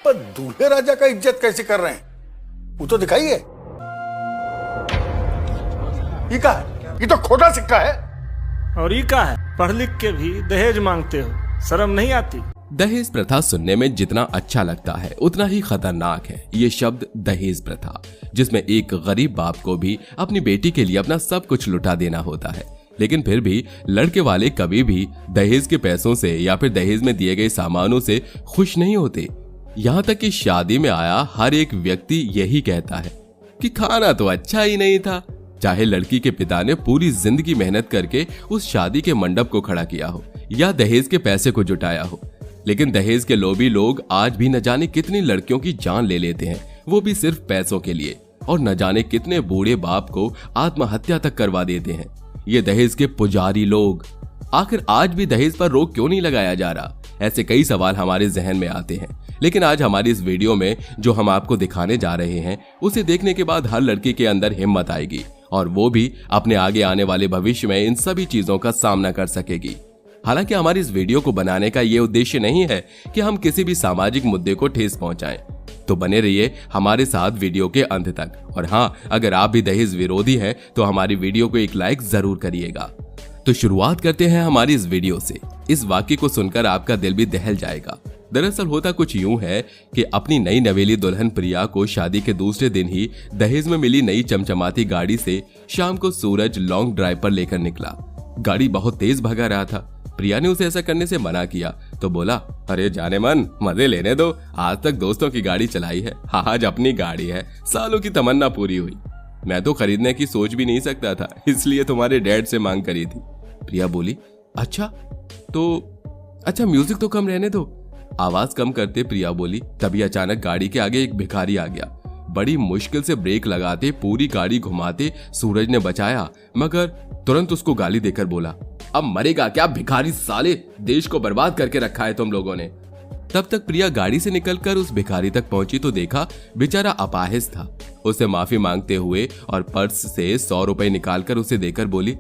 पर दूल्हे राजा का इज्जत कैसे कर रहे हैं वो तो दिखाइए। ये क्या है? ये तो खोटा सिक्का है। और ये क्या है? पढ़ लिख के भी दहेज मांगते हो, शर्म नहीं आती? दहेज प्रथा सुनने में जितना अच्छा लगता है उतना ही खतरनाक है ये शब्द दहेज प्रथा, जिसमें एक गरीब बाप को भी अपनी बेटी के लिए अपना सब कुछ लुटा देना होता है। लेकिन फिर भी लड़के वाले कभी भी दहेज के पैसों से या फिर दहेज में दिए गए सामानों से खुश नहीं होते। यहाँ तक कि शादी में आया हर एक व्यक्ति यही कहता है कि खाना तो अच्छा ही नहीं था, चाहे लड़की के पिता ने पूरी जिंदगी मेहनत करके उस शादी के मंडप को खड़ा किया हो या दहेज के पैसे को जुटाया हो। लेकिन दहेज के लोभी लोग आज भी न जाने कितनी लड़कियों की जान ले लेते हैं, वो भी सिर्फ पैसों के लिए, और न जाने कितने बूढ़े बाप को आत्महत्या तक करवा देते हैं ये दहेज के पुजारी लोग। आखिर आज भी दहेज पर रोक क्यों नहीं लगाया जा रहा? ऐसे कई सवाल हमारे जहन में आते हैं। लेकिन आज हमारी इस वीडियो में जो हम आपको दिखाने जा रहे हैं उसे देखने के बाद हर लड़की के अंदर हिम्मत आएगी और वो भी अपने आगे आने वाले भविष्य में इन सभी चीजों का सामना कर सकेगी। हालांकि हमारी इस वीडियो को बनाने का ये उद्देश्य नहीं है कि हम किसी भी सामाजिक मुद्दे को ठेस पहुंचाएं, तो बने रहिए हमारे साथ वीडियो के अंत तक। और हाँ, अगर आप भी दहेज विरोधी हैं तो हमारी वीडियो को एक लाइक जरूर करिएगा। तो शुरुआत करते हैं हमारी इस वीडियो से। इस वाक्य को सुनकर आपका दिल भी दहल जाएगा। दरअसल होता कुछ यूं है कि अपनी नई नवेली दुल्हन प्रिया को शादी के दूसरे दिन ही दहेज में मिली नई चमचमाती गाड़ी से शाम को सूरज लॉन्ग ड्राइव पर लेकर निकला। गाड़ी बहुत तेज भगा रहा था। प्रिया ने उसे ऐसा करने से मना किया तो बोला, अरे जाने मन, मजे लेने दो, आज तक दोस्तों की गाड़ी चलाई है, आज अपनी गाड़ी है, सालों की तमन्ना पूरी हुई। मैं तो खरीदने की सोच भी नहीं सकता था, इसलिए तुम्हारे डैड से मांग करी थी। प्रिया बोली, अच्छा म्यूजिक तो कम रहने दो। आवाज कम करते प्रिया बोली। तभी अचानक गाड़ी के आगे एक भिखारी आ गया। बड़ी मुश्किल से ब्रेक लगाते पूरी गाड़ी घुमाते सूरज ने बचाया, मगर तुरंत उसको गाली देकर बोला, अब मरेगा क्या भिखारी साले, देश को बर्बाद करके रखा है तुम लोगों ने। तब तक प्रिया गाड़ी से निकलकर उस भिखारी तक पहुंची तो देखा बेचारा अपाहिज था। उसे माफी मांगते हुए और पर्स से 100 रुपए निकालकर उसे देकर बोली,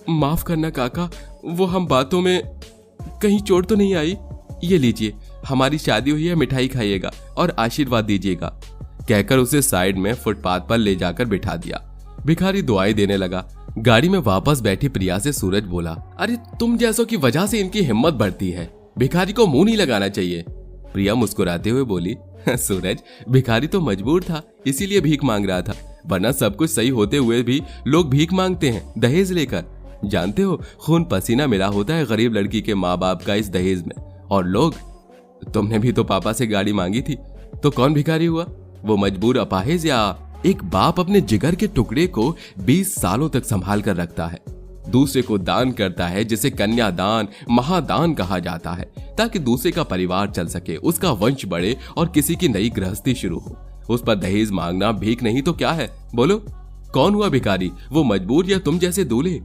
माफ करना काका, वो हम बातों में कहीं चोट तो नहीं आई? ये लीजिए, हमारी शादी हुई है, मिठाई खाइएगा और आशीर्वाद दीजिएगा। कहकर उसे साइड में फुटपाथ पर ले जाकर बिठा दिया। भिखारी दुआएं देने लगा। गाड़ी में वापस बैठी प्रिया से सूरज बोला, अरे तुम जैसों की वजह से इनकी हिम्मत बढ़ती है, भिखारी को मुंह नहीं लगाना चाहिए। प्रिया मुस्कुराते हुए बोली, सूरज, भिखारी तो मजबूर था इसीलिए भीख मांग रहा था, वरना सब कुछ सही होते हुए भी लोग भीख मांगते हैं दहेज लेकर। जानते हो, खून पसीना मिला होता है गरीब लड़की के माँ बाप का इस दहेज में। और लोग, तुमने भी तो पापा से गाड़ी मांगी थी, तो कौन भिखारी हुआ? वो मजबूर अपाहिज या एक बाप अपने जिगर के टुकड़े को 20 सालों तक संभाल कर रखता है, दूसरे को दान करता है जिसे कन्यादान महादान कहा जाता है, ताकि दूसरे का परिवार चल सके, उसका वंश बढ़े और किसी की नई गृहस्थी शुरू हो। उस पर दहेज मांगना भीख नहीं तो क्या है? बोलो, कौन हुआ भिखारी, वो मजबूर या तुम जैसे दूल्हे?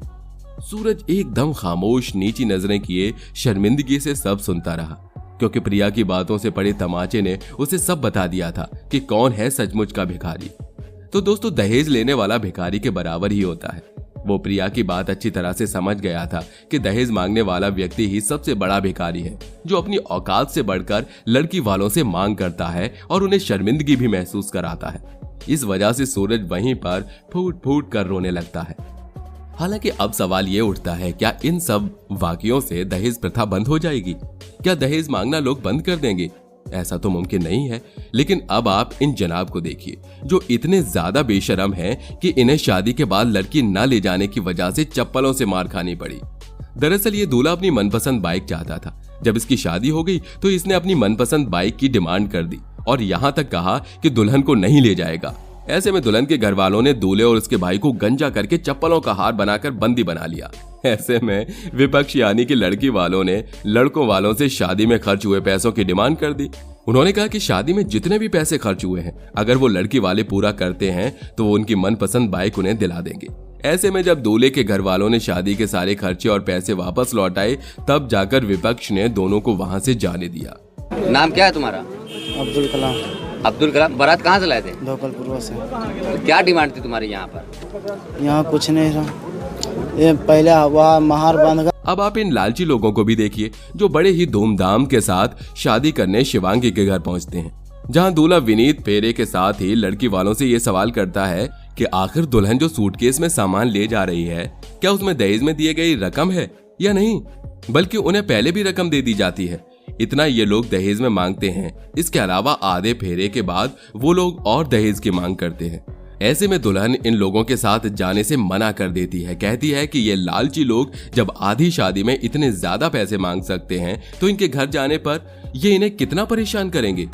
सूरज एकदम खामोश नीची नजरें किए शर्मिंदगी से सब सुनता रहा, क्योंकि प्रिया की बातों से पड़े तमाचे ने उसे सब बता दिया था कि कौन है सचमुच का भिखारी। तो दोस्तों, दहेज लेने वाला भिखारी के बराबर ही होता है। वो प्रिया की बात अच्छी तरह से समझ गया था कि दहेज मांगने वाला व्यक्ति ही सबसे बड़ा भिखारी है, जो अपनी औकात से बढ़कर लड़की वालों से मांग करता है और उन्हें शर्मिंदगी भी महसूस कराता है। इस वजह से सूरज वहीं पर फूट फूट कर रोने लगता है। हालांकि अब सवाल ये उठता है, क्या इन सब वाकयों से दहेज प्रथा बंद हो जाएगी? क्या दहेज मांगना लोग बंद कर देंगे? ऐसा तो मुमकिन नहीं है। लेकिन अब आप इन जनाब को देखिए, जो इतने ज्यादा बेशरम हैं कि इन्हें शादी के बाद लड़की न ले जाने की वजह से चप्पलों से मार खानी पड़ी। दरअसल ये दूल्हा अपनी मनपसंद बाइक चाहता था। जब इसकी शादी हो गई तो इसने अपनी मनपसंद बाइक की डिमांड कर दी और यहाँ तक कहा कि दुल्हन को नहीं ले जाएगा। ऐसे में दुल्हन के घर वालों ने दूल्हे और उसके भाई को गंजा करके चप्पलों का हार बनाकर बंदी बना लिया। ऐसे में विपक्ष यानी कि लड़की वालों ने लड़कों वालों से शादी में खर्च हुए पैसों की डिमांड कर दी। उन्होंने कहा कि शादी में जितने भी पैसे खर्च हुए हैं, अगर वो लड़की वाले पूरा करते हैं तो वो उनकी मनपसंद बाइक उन्हें दिला देंगे। ऐसे में जब दूल्हे के घर वालों ने शादी के सारे खर्चे और पैसे वापस लौटाए, तब जाकर विपक्ष ने दोनों को वहां से जाने दिया। नाम क्या है तुम्हारा? अब्दुल कलाम। अब्दुल कलाम। बारात कहाँ से लाए थे? धौलपुर से। तो क्या डिमांड थी तुम्हारी यहाँ पर? यहाँ कुछ नहीं था, ये पहले वहाँ महार बंद गया। अब आप इन लालची लोगों को भी देखिए, जो बड़े ही धूमधाम के साथ शादी करने शिवांगी के घर पहुंचते हैं। जहां दूल्हा विनीत फेरे के साथ ही लड़की वालों से ये सवाल करता है कि आखिर दुल्हन जो सूटकेस में सामान ले जा रही है, क्या उसमें दहेज में दिए गई रकम है या नहीं, बल्कि उन्हें पहले भी रकम दे दी जाती है। इतना ये लोग दहेज में मांगते हैं। इसके अलावा आधे फेरे के बाद वो लोग और दहेज की मांग करते हैं। ऐसे में दुल्हन इन लोगों के साथ जाने से मना कर देती है। कहती है कि ये लालची लोग जब आधी शादी में इतने ज्यादा पैसे मांग सकते हैं तो इनके घर जाने पर ये इन्हें कितना परेशान करेंगे।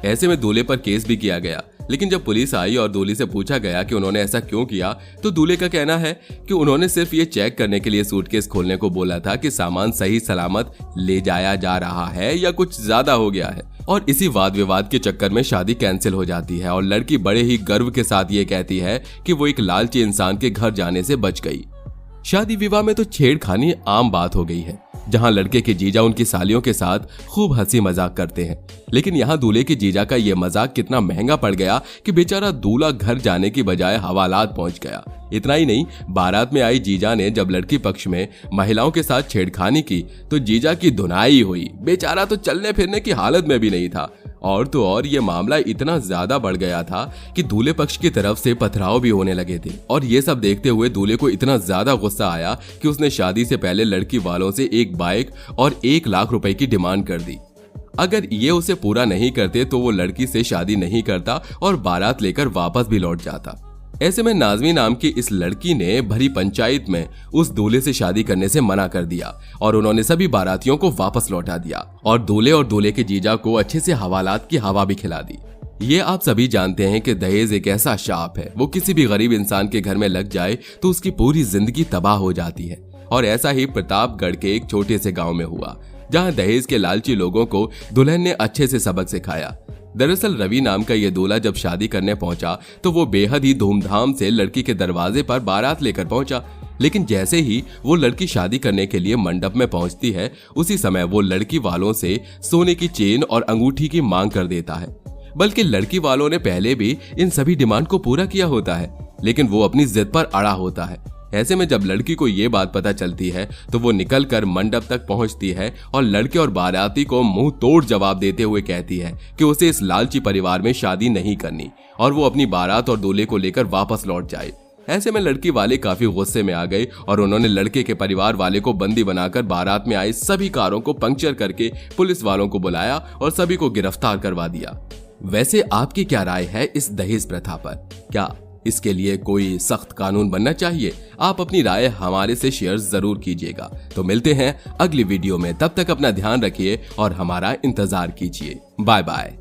ऐसे में दूल्हे पर केस भी किया गया, लेकिन जब पुलिस आई और दूल्हे से पूछा गया कि उन्होंने ऐसा क्यों किया, तो दूल्हे का कहना है कि उन्होंने सिर्फ ये चेक करने के लिए सूटकेस खोलने को बोला था कि सामान सही सलामत ले जाया जा रहा है या कुछ ज्यादा हो गया है। और इसी वाद विवाद के चक्कर में शादी कैंसिल हो जाती है और लड़की बड़े ही गर्व के साथ ये कहती है कि वो एक लालची इंसान के घर जाने से बच गई। शादी विवाह में तो छेड़खानी आम बात हो गई है, जहां लड़के के जीजा उनकी सालियों के साथ खूब हंसी मजाक करते हैं। लेकिन यहाँ दूल्हे के जीजा का ये मजाक कितना महंगा पड़ गया कि बेचारा दूल्हा घर जाने की बजाय हवालात पहुंच गया। इतना ही नहीं, बारात में आई जीजा ने जब लड़की पक्ष में महिलाओं के साथ छेड़खानी की तो जीजा की धुनाई हुई। बेचारा तो चलने फिरने की हालत में भी नहीं था। और तो और ये मामला इतना ज्यादा बढ़ गया था कि दूल्हे पक्ष की तरफ से पथराव भी होने लगे थे। और ये सब देखते हुए दूल्हे को इतना ज्यादा गुस्सा आया कि उसने शादी से पहले लड़की वालों से एक बाइक और 1 लाख रुपए की डिमांड कर दी। अगर ये उसे पूरा नहीं करते तो वो लड़की से शादी नहीं करता और बारात लेकर वापस भी लौट जाता। ऐसे में नाज़मी नाम की इस लड़की ने भरी पंचायत में उस दूल्हे से शादी करने से मना कर दिया और उन्होंने सभी बारातियों को वापस लौटा दिया और दूल्हे के जीजा को अच्छे से हवालात की हवा भी खिला दी। ये आप सभी जानते हैं कि दहेज एक ऐसा शाप है, वो किसी भी गरीब इंसान के घर में लग जाए तो उसकी पूरी जिंदगी तबाह हो जाती है। और ऐसा ही प्रतापगढ़ के एक छोटे से गांव में हुआ, जहां दहेज के लालची लोगों को दुल्हन ने अच्छे से सबक सिखाया। दरअसल रवि नाम का ये दूल्हा जब शादी करने पहुंचा तो वो बेहद ही धूमधाम से लड़की के दरवाजे पर बारात लेकर पहुंचा। लेकिन जैसे ही वो लड़की शादी करने के लिए मंडप में पहुंचती है, उसी समय वो लड़की वालों से सोने की चेन और अंगूठी की मांग कर देता है। बल्कि लड़की वालों ने पहले भी इन सभी डिमांड को पूरा किया होता है, लेकिन वो अपनी जिद पर अड़ा होता है। ऐसे में जब लड़की को ये बात पता चलती है तो वो निकलकर मंडप तक पहुंचती है और लड़के और बाराती को मुंह तोड़ जवाब देते हुए कहती है कि उसे इस लालची परिवार में शादी नहीं करनी और वो अपनी बारात और दूल्हे को लेकर वापस लौट जाए। ऐसे में लड़की वाले काफी गुस्से में आ गए और उन्होंने लड़के के परिवार वाले को बंदी बनाकर बारात में आए सभी कारों को पंक्चर करके पुलिस वालों को बुलाया और सभी को गिरफ्तार करवा दिया। वैसे आपकी क्या राय है इस दहेज प्रथा पर? क्या इसके लिए कोई सख्त कानून बनना चाहिए? आप अपनी राय हमारे से शेयर जरूर कीजिएगा। तो मिलते हैं अगली वीडियो में, तब तक अपना ध्यान रखिए और हमारा इंतजार कीजिए। Bye bye.